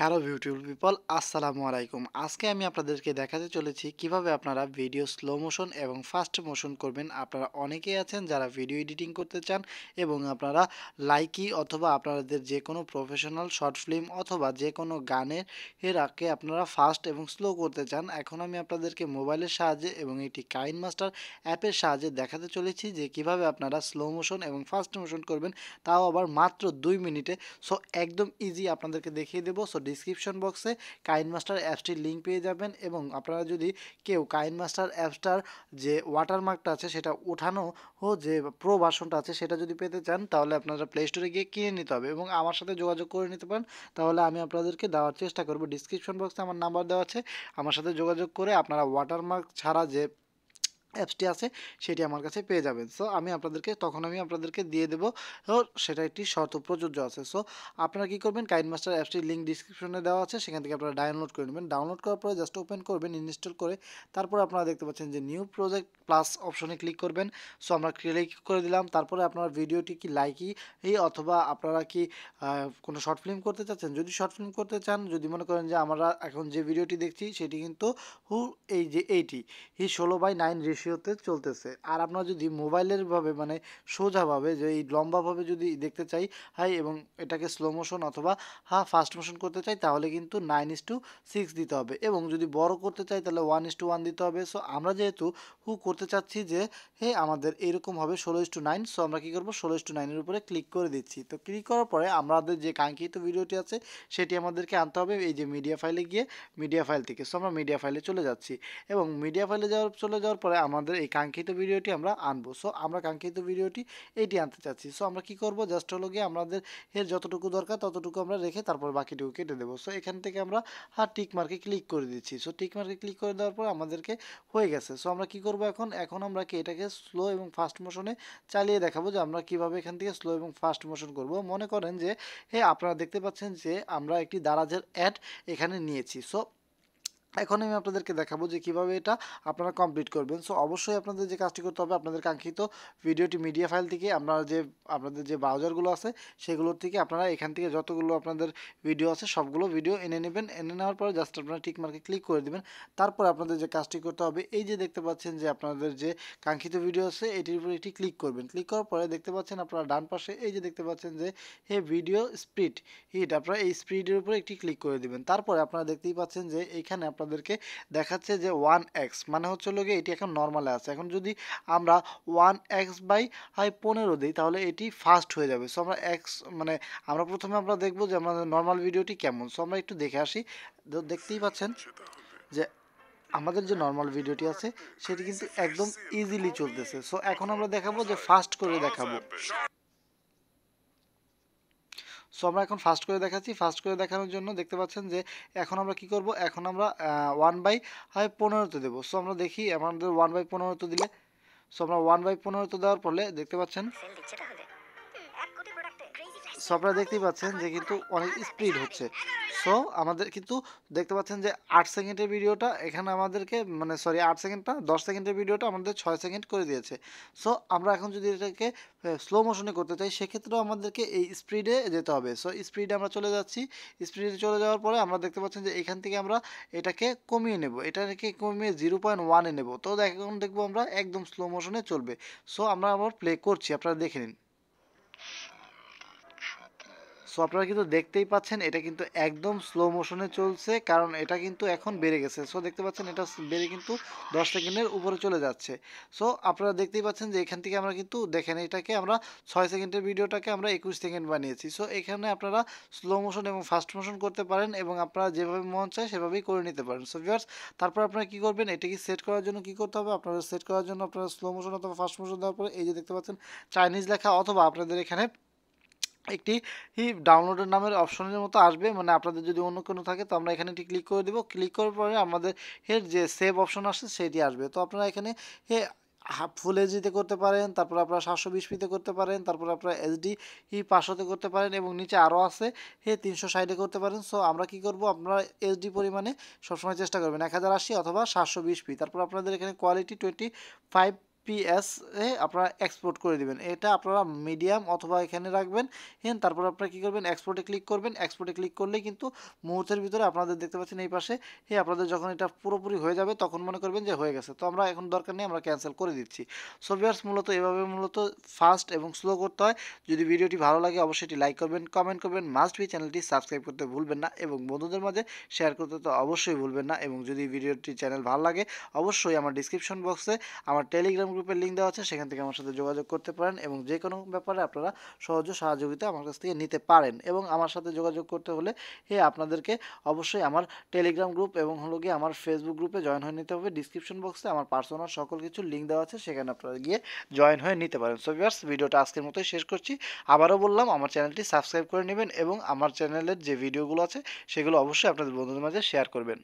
Hello beautiful people, আসসালামু আলাইকুম। আজকে আমি আপনাদেরকে দেখাতে চলেছি কিভাবে আপনারা ভিডিও স্লো মোশন এবং ফাস্ট মোশন করবেন। আপনারা অনেকেই আছেন যারা ভিডিও এডিটিং করতে চান এবং আপনারা লাইকি অথবা আপনাদের যে কোনো প্রফেশনাল শর্ট ফিল্ম অথবা যে কোনো গানের আগে আপনারা ফাস্ট এবং স্লো করতে চান। এখন আমি আপনাদেরকে মোবাইলের সাহায্যে এবং একটি কাইনমাস্টার অ্যাপের সাহায্যে দেখাতে চলেছি যে কিভাবে আপনারা স্লো মোশন এবং ফাস্ট মোশন করবেন, তাও আবার মাত্র 2 মিনিটে। সো একদম ইজি আপনাদেরকে দেখিয়ে দেবো। সো ডিসক্রিপশন বক্সে কাইনমাস্টার অ্যাপসটির লিঙ্ক পেয়ে যাবেন এবং আপনারা যদি কেউ কাইনমাস্টার অ্যাপসটার যে ওয়াটারমার্কটা আছে সেটা ওঠানো যে প্রো ভার্সনটা আছে সেটা যদি পেতে চান তাহলে আপনারা প্লে স্টোরে গিয়ে কিনে নিতে হবে এবং আমার সাথে যোগাযোগ করে নিতে পারেন। তাহলে আমি আপনাদেরকে দেওয়ার চেষ্টা করব। ডিসক্রিপশন বক্সে আমার নাম্বার দেওয়া আছে, আমার সাথে যোগাযোগ করে আপনারা ওয়াটারমার্ক ছাড়া যে অ্যাপসটি আছে সেটি আমার কাছে পেয়ে যাবেন। সো আমি আপনাদেরকে দিয়ে দেবো। তো সেটা একটি শর্ত প্রযোজ্য আছে। সো আপনারা কী করবেন, কাইনমাস্টার অ্যাপসটির লিঙ্ক ডিসক্রিপশনে দেওয়া আছে, সেখান থেকে আপনারা ডাউনলোড করে নেবেন। ডাউনলোড করার পরে জাস্ট ওপেন করবেন ইনস্টল করে। তারপর আপনারা দেখতে পাচ্ছেন যে নিউ প্রজেক্ট প্লাস অপশনে ক্লিক করবেন। সো আমরা ক্লিক করে দিলাম। তারপরে আপনার ভিডিওটি কি লাইকি অথবা আপনারা কি কোনো শর্ট ফিল্ম করতে চাচ্ছেন। যদি শর্ট ফিল্ম করতে চান, যদি মনে করেন যে আমরা এখন যে ভিডিওটি দেখছি সেটি কিন্তু এইটি 16:9 রেশিওতে চলতেছে। আর আপনারা যদি মোবাইলের ভাবে মানে সোজাভাবে যে এই লম্বাভাবে যদি দেখতে চাই এবং এটাকে স্লো মোশন অথবা ফাস্ট মোশন করতে চাই তাহলে কিন্তু 9:6 দিতে হবে এবং যদি বড় করতে চাই তাহলে 1:1 দিতে হবে। সো আমরা যেহেতু করতে চাচ্ছি যে আমাদের এরকম হবে 16:9। সো আমরা কী করবো, 16:9 উপরে ক্লিক করে দিচ্ছি। তো ক্লিক করার পরে আমাদের যে কাঙ্ক্ষিত ভিডিওটি আছে সেটি আমাদেরকে আনতে হবে এই যে মিডিয়া ফাইলে গিয়ে, মিডিয়া ফাইল থেকে। সো আমরা মিডিয়া ফাইলে চলে যাচ্ছি এবং মিডিয়া ফাইলে চলে যাওয়ার পরে আমাদের এই কাঙ্ক্ষিত ভিডিওটি আমরা আনবো। সো আমরা কাঙ্ক্ষিত ভিডিওটি এইটি আনতে চাচ্ছি। সো আমরা কি করব, জাস্ট হলো গিয়ে আমাদের যতটুকু দরকার ততটুকু আমরা রেখে তারপর বাকিটুকু কেটে দেবো। সো এখান থেকে আমরা টিক মার্কে ক্লিক করে দিচ্ছি। সো টিক মার্কে ক্লিক করে দেওয়ার পর আমাদেরকে হয়ে গেছে। সো আমরা কি করব, এখন আমরা কি এটাকে স্লো এবং ফাস্ট মোশনে চালিয়ে দেখাবো যে আমরা কিভাবে এখান থেকে স্লো এবং ফাস্ট মোশন করব। মনে করেন যে আপনারা দেখতে পাচ্ছেন যে আমরা একটি দারাজের অ্যাড এখানে নিয়েছি। সো এখন আমি আপনাদেরকে দেখাবো যে কিভাবে এটা আপনারা কমপ্লিট করবেন। সো অবশ্যই আপনাদের যে কাজটি করতে হবে, আপনাদের কাঙ্ক্ষিত ভিডিওটি মিডিয়া ফাইল থেকে আপনাদের যে ব্রাউজারগুলো আছে সেগুলোর থেকে আপনারা এখান থেকে যতগুলো আপনাদের ভিডিও আছে সবগুলো ভিডিও এনে নেবেন। এনে নেওয়ার পরে জাস্ট আপনারা টিক মার্কে ক্লিক করে দেবেন। তারপর আপনাদের যে কাজটি করতে হবে, এই যে দেখতে পাচ্ছেন যে আপনাদের যে কাঙ্ক্ষিত ভিডিও আছে এটির উপরে এটি ক্লিক করবেন। ক্লিক করার পরে দেখতে পাচ্ছেন আপনারা ডান পাশে এই যে দেখতে পাচ্ছেন যে ভিডিও স্পিড আপনারা এই স্পিডের উপরে একটি ক্লিক করে দেবেন। তারপরে আপনারা দেখতেই পাচ্ছেন যে এইখানে আপনাদেরকে দেখাচ্ছে যে 1x মানে হচ্ছে লোকে এটি এখন নর্মালে আছে। এখন যদি আমরা 1x/15 দিই তাহলে এটি ফাস্ট হয়ে যাবে। সো আমরা আমরা প্রথমে দেখবো যে আমাদের নর্মাল ভিডিওটি কেমন। সো আমরা একটু দেখে আসি। দেখতেই পাচ্ছেন যে আমাদের যে নর্মাল ভিডিওটি আছে সেটি কিন্তু একদম ইজিলি চলতেছে। সো এখন আমরা দেখাবো যে ফাস্ট করে দেখাবো। সো আমরা এখন ফাস্ট করে দেখাচ্ছি। ফাস্ট করে দেখানোর জন্য দেখতে পাচ্ছেন যে এখন আমরা কি করব, এখন আমরা 1/15 দেবো। সো আমরা দেখি আমাদের 1/15 দিলে, সো আমরা 1/15 দেওয়ার পরে দেখতে পাচ্ছেন, সো আপনারা দেখতেই পাচ্ছেন যে কিন্তু অনেক স্পিড হচ্ছে। সো আমাদের কিন্তু দেখতে পাচ্ছেন যে 8 সেকেন্ডের ভিডিওটা এখানে আমাদেরকে 8 সেকেন্ড না 10 সেকেন্ডের ভিডিওটা আমাদের 6 সেকেন্ড করে দিয়েছে। সো আমরা এখন যদি এটাকে স্লো মোশনে করতে চাই সেক্ষেত্রেও আমাদেরকে এই স্পিডে যেতে হবে। সো স্পিডে আমরা চলে যাচ্ছি। স্পিডে চলে যাওয়ার পরে আমরা দেখতে পাচ্ছেন যে এখান থেকে আমরা এটাকে কমিয়ে নেব, এটাকে কমিয়ে 0.1-এ নেব। তো এখন দেখবো আমরা একদম স্লো মোশনে চলবে। সো আমরা আবার প্লে করছি, আপনারা দেখে নিন। সো আপনারা কিন্তু দেখতেই পাচ্ছেন এটা কিন্তু একদম স্লো মোশনে চলছে, কারণ এটা কিন্তু এখন বেড়ে গেছে। সো দেখতে পাচ্ছেন এটা বেড়ে কিন্তু 10 সেকেন্ডের উপরে চলে যাচ্ছে। সো আপনারা দেখতেই পাচ্ছেন যে এখান থেকে আমরা কিন্তু দেখেন এটাকে আমরা 6 সেকেন্ডের ভিডিওটাকে আমরা 21 সেকেন্ড বানিয়েছি। সো এখানে আপনারা স্লো মোশন এবং ফাস্ট মোশন করতে পারেন এবং আপনারা যেভাবে মন চায় সেভাবেই করে নিতে পারেন। সো ভিউয়ার্স, তারপর আপনারা কি করবেন, এটাকে সেট করার জন্য কি করতে হবে, আপনারা সেট করার জন্য আপনারা স্লো মোশন অথবা ফাস্ট মোশন দেওয়ার পরে এই যে দেখতে পাচ্ছেন চাইনিজ লেখা অথবা আপনাদের এখানে একটি ডাউনলোডের নামের অপশনের মতো আসবে। মানে আপনাদের যদি অন্য কোনো থাকে তো আমরা এখানে এটি ক্লিক করে দেবো। ক্লিক করার পরে আমাদের যে সেভ অপশন আসছে সেটি আসবে। তো আপনারা এখানে ফুল এইচডিতে করতে পারেন, তারপর আপনারা 720p করতে পারেন, তারপর আপনারা এইচডি 500-তে করতে পারেন এবং নিচে আরও আছে 360-এ করতে পারেন। সো আমরা কি করব, আপনারা এইচডি পরিমাণে সবসময় চেষ্টা করবেন 1080 অথবা 720p। তারপর আপনাদের এখানে কোয়ালিটি 25p এফপিএস এ আপনারা এক্সপোর্ট করে দিবেন। এটা আপনারা মিডিয়াম অথবা এখানে রাখবেন। তারপর আপনারা কী করবেন, এক্সপোর্টে ক্লিক করবেন। এক্সপোর্টে ক্লিক করলেই কিন্তু মুহূর্তের ভিতরে আপনাদের দেখতে পাচ্ছেন এই পাশে আপনাদের যখন এটা পুরোপুরি হয়ে যাবে তখন মনে করবেন যে হয়ে গেছে। তো আমরা এখন দরকার নেই, আমরা ক্যান্সেল করে দিচ্ছি। সো ভিউয়ার্স, মূলত এভাবে মূলত ফাস্ট এবং স্লো করতে হয়। যদি ভিডিওটি ভালো লাগে অবশ্যই এটি লাইক করবেন, কমেন্ট করবেন, মাস্ট বি চ্যানেলটি সাবস্ক্রাইব করতে ভুলবেন না এবং বন্ধুদের মাঝে শেয়ার করতে তো অবশ্যই ভুলবেন না। এবং যদি ভিডিওটি চ্যানেল ভালো লাগে অবশ্যই আমার ডিসক্রিপশন বক্সে আমার টেলিগ্রাম গ্রুপের লিঙ্ক দেওয়া আছে, সেখান থেকে আমার সাথে যোগাযোগ করতে পারেন এবং যে কোনো ব্যাপারে আপনারা সহজ সহযোগিতা আমার কাছ থেকে নিতে পারেন। এবং আমার সাথে যোগাযোগ করতে হলে আপনাদেরকে অবশ্যই আমার টেলিগ্রাম গ্রুপ এবং হলো গিয়ে আমার ফেসবুক গ্রুপে জয়েন হয়ে নিতে হবে। ডিসক্রিপশন বক্সে আমার পার্সোনাল সকল কিছু লিঙ্ক দেওয়া আছে, সেখানে আপনারা গিয়ে জয়েন হয়ে নিতে পারেন। সো ভিউয়ার্স, ভিডিওটা আজকের মতোই শেষ করছি। আবারও বললাম, আমার চ্যানেলটি সাবস্ক্রাইব করে নেবেন এবং আমার চ্যানেলের যে ভিডিওগুলো আছে সেগুলো অবশ্যই আপনাদের বন্ধুদের মাঝে শেয়ার করবেন।